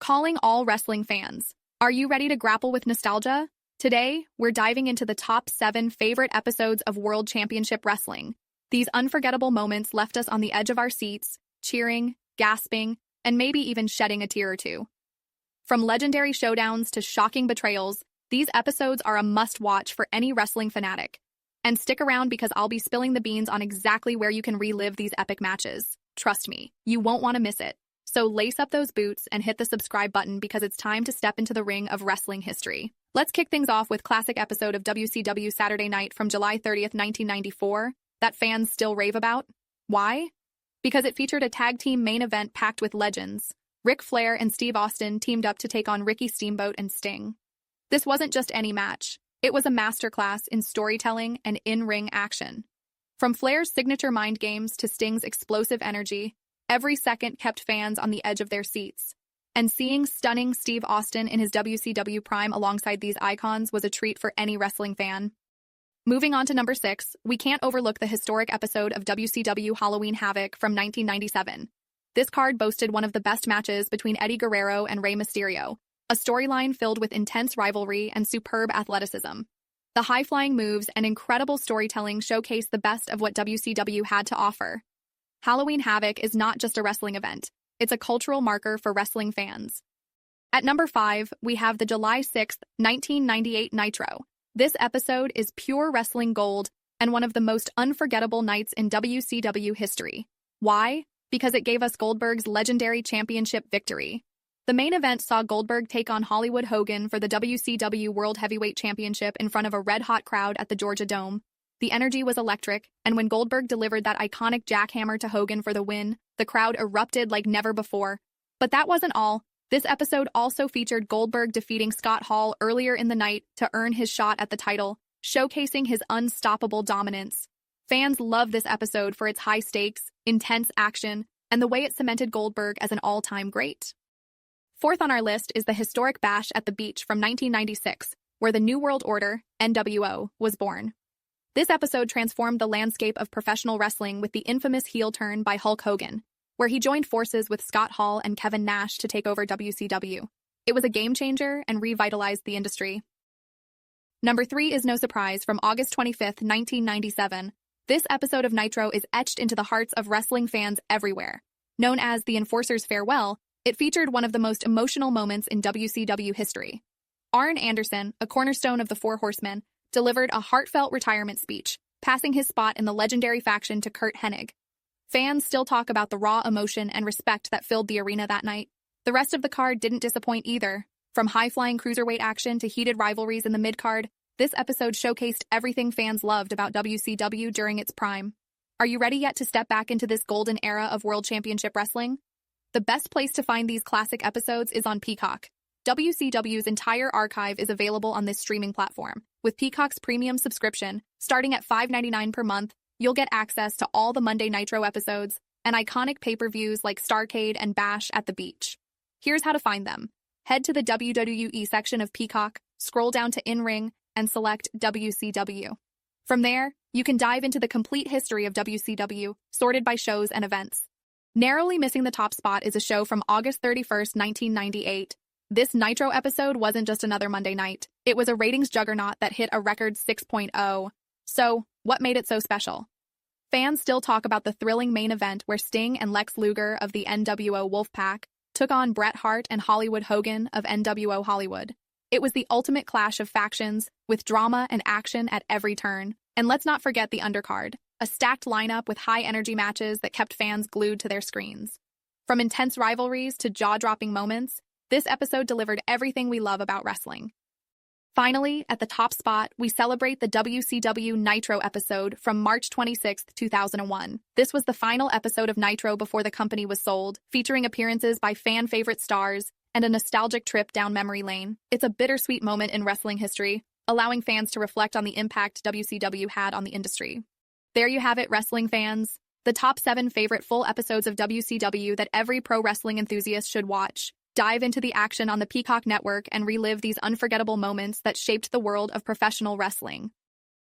Calling all wrestling fans. Are you ready to grapple with nostalgia? Today, we're diving into the top 7 favorite episodes of World Championship Wrestling. These unforgettable moments left us on the edge of our seats, cheering, gasping, and maybe even shedding a tear or two. From legendary showdowns to shocking betrayals, these episodes are a must-watch for any wrestling fanatic. And stick around because I'll be spilling the beans on exactly where you can relive these epic matches. Trust me, you won't want to miss it. So lace up those boots and hit the subscribe button because it's time to step into the ring of wrestling history. Let's kick things off with classic episode of WCW Saturday Night from July 30th, 1994, that fans still rave about. Why? Because it featured a tag team main event packed with legends. Ric Flair and Steve Austin teamed up to take on Ricky Steamboat and Sting. This wasn't just any match. It was a masterclass in storytelling and in-ring action. From Flair's signature mind games to Sting's explosive energy, every second kept fans on the edge of their seats. And seeing stunning Steve Austin in his WCW prime alongside these icons was a treat for any wrestling fan. Moving on to number 6, we can't overlook the historic episode of WCW Halloween Havoc from 1997. This card boasted one of the best matches between Eddie Guerrero and Rey Mysterio, a storyline filled with intense rivalry and superb athleticism. The high-flying moves and incredible storytelling showcased the best of what WCW had to offer. Halloween Havoc is not just a wrestling event, it's a cultural marker for wrestling fans. At number 5, we have the July 6th, 1998 Nitro. This episode is pure wrestling gold and one of the most unforgettable nights in WCW history. Why? Because it gave us Goldberg's legendary championship victory. The main event saw Goldberg take on Hollywood Hogan for the WCW World Heavyweight Championship in front of a red-hot crowd at the Georgia Dome. The energy was electric, and when Goldberg delivered that iconic jackhammer to Hogan for the win, the crowd erupted like never before. But that wasn't all. This episode also featured Goldberg defeating Scott Hall earlier in the night to earn his shot at the title, showcasing his unstoppable dominance. Fans loved this episode for its high stakes, intense action, and the way it cemented Goldberg as an all-time great. Fourth on our list is the historic Bash at the Beach from 1996, where the New World Order, NWO, was born. This episode transformed the landscape of professional wrestling with the infamous heel turn by Hulk Hogan, where he joined forces with Scott Hall and Kevin Nash to take over WCW. It was a game-changer and revitalized the industry. Number 3 is no surprise from August 25th, 1997. This episode of Nitro is etched into the hearts of wrestling fans everywhere. Known as the Enforcer's Farewell, it featured one of the most emotional moments in WCW history. Arn Anderson, a cornerstone of the Four Horsemen, delivered a heartfelt retirement speech, passing his spot in the legendary faction to Curt Hennig. Fans still talk about the raw emotion and respect that filled the arena that night. The rest of the card didn't disappoint either. From high-flying cruiserweight action to heated rivalries in the mid-card, this episode showcased everything fans loved about WCW during its prime. Are you ready yet to step back into this golden era of World Championship Wrestling? The best place to find these classic episodes is on Peacock. WCW's entire archive is available on this streaming platform. With Peacock's premium subscription, starting at $5.99 per month, you'll get access to all the Monday Nitro episodes and iconic pay-per-views like Starrcade and Bash at the Beach. Here's how to find them. Head to the WWE section of Peacock, scroll down to In-Ring, and select WCW. From there, you can dive into the complete history of WCW, sorted by shows and events. Narrowly missing the top spot is a show from August 31st, 1998. This Nitro episode wasn't just another Monday night. It was a ratings juggernaut that hit a record 6.0. So, what made it so special? Fans still talk about the thrilling main event where Sting and Lex Luger of the NWO WolfPac took on Bret Hart and Hollywood Hogan of NWO Hollywood. It was the ultimate clash of factions, with drama and action at every turn. And let's not forget the undercard, a stacked lineup with high-energy matches that kept fans glued to their screens. From intense rivalries to jaw-dropping moments, this episode delivered everything we love about wrestling. Finally, at the top spot, we celebrate the WCW Nitro episode from March 26, 2001. This was the final episode of Nitro before the company was sold, featuring appearances by fan-favorite stars and a nostalgic trip down memory lane. It's a bittersweet moment in wrestling history, allowing fans to reflect on the impact WCW had on the industry. There you have it, wrestling fans. The top 7 favorite full episodes of WCW that every pro wrestling enthusiast should watch. Dive into the action on the Peacock network and relive these unforgettable moments that shaped the world of professional wrestling.